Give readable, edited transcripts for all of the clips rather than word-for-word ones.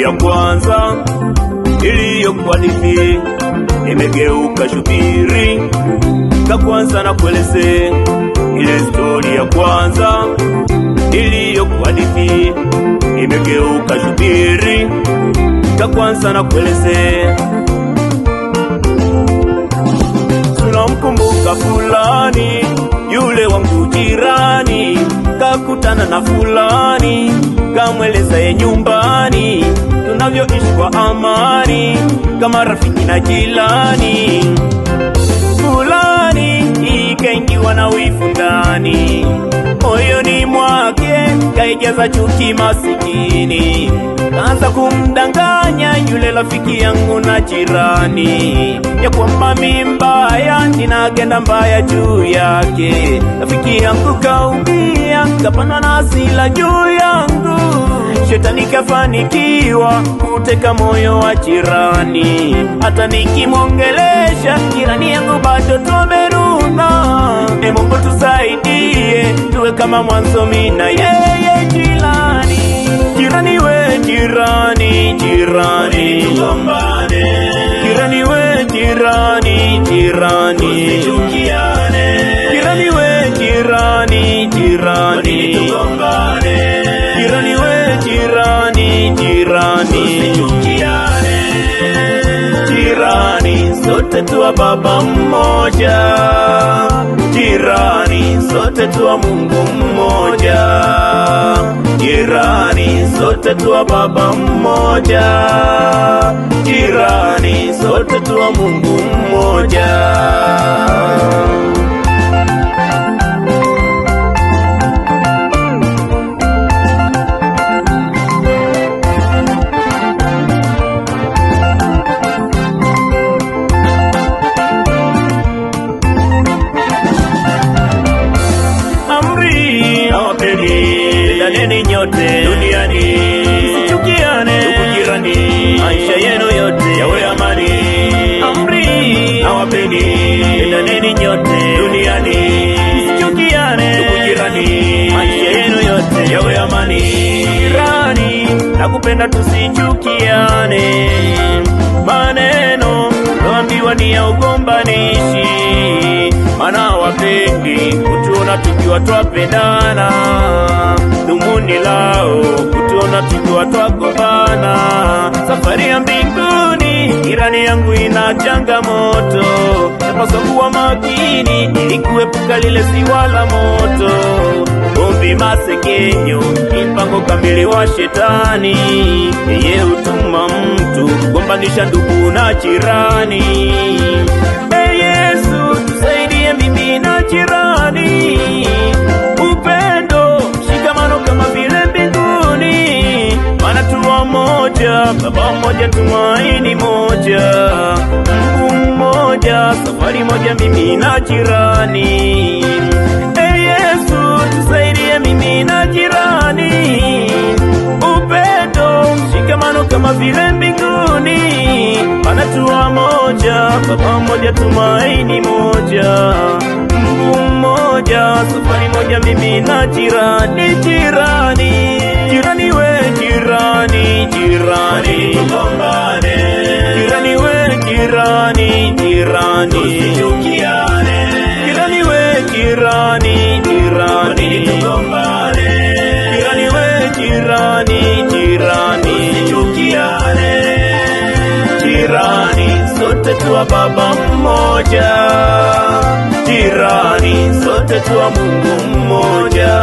ya kwanza iliyokuwa hadithi imegeuka shubiri. Ka kwanza na kueleze ile stori ya kwanza iliyokuwa hadithi imegeuka shubiri. Ka kwanza na kueleze, tunamkumbuka fulani yule wangu jirani, kakutana na fulani kamweleza ye nyumbani, tunavyoishi kwa amani kama rafiki na jilani. Fulani ikaingiwa na wivu ndani, moyoni mwake kaijaza chuki masikini, kaanza kumdanganya yule rafiki yangu na jirani ya kwamba mimi mbaya, nina agenda mbaya juu yake. Rafiki yangu kaumia, kapanda na hasira juu yangu, shetani kafanikiwa kuteka moyo wa jirani. Hata nikimwongelesha jirani yangu bado tumeruna. Mungu tusaidie, tuwe kama mwanzo mimi na yeye jirani. Jirani we jirani, jirani tugombane. Jirani we jirani, jirani tusichukiane. Jirani we jirani, jirani tugombane. Jirani we jirani, jirani tusichukiane. Jirani sote tuwa baba mmoja, jirani sote tuwa Mungu mmoja. Jirani sote tuwa baba mmoja, jirani sote tuwa Mungu mmoja. Pendaneni nyote duniani, msichukiane ndugu jirani, maisha yenu yote yawe amani. Amri nawapeni, pendaneni nyote duniani, msichukiane ndugu jirani, maisha yenu yote yawe amani. Jirani nakupenda, tusichukiane, maneno naambiwa ni ya ugombanishi, mana wapendi kutuona tukiwa twapendana. Dhumuni lao kutuona tukiwa twagombana. Safari ya mbinguni jirani yangu ina changamoto, napaswa kuwa makini ili kuepuka lile ziwa la moto. Ugomvi, masegenyo ni mpango kamili wa shetani, yeye hutuma mtu kugombanisha ndugu na jirani. Yesu tusaidie mimi na jirani, upendo shikamano kama vile mbinguni, maana tuwa moja, baba moja, tumaini moja, Mungu mmoja, safari moja mimi na jirani. Yesu tusaidie mimi na jirani, upendo shikamano kama vile mbinguni, maana tuwa moja, baba moja, tumaini moja, Mungu mmoja, safari moja mimi na jirani. Jirani, jirani we jirani, jirani tugombane. Jirani we jirani, jirani tusichukiane. Jirani we jirani, jirani tugombane. Jirani we jirani, jirani tusichukiane. Jirani sote tuwa baba mmoja, jirani sote tuwa Mungu mmoja.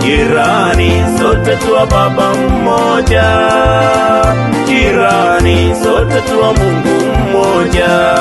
Jirani sote tuwa baba mmoja, jirani sote tuwa Mungu mmoja.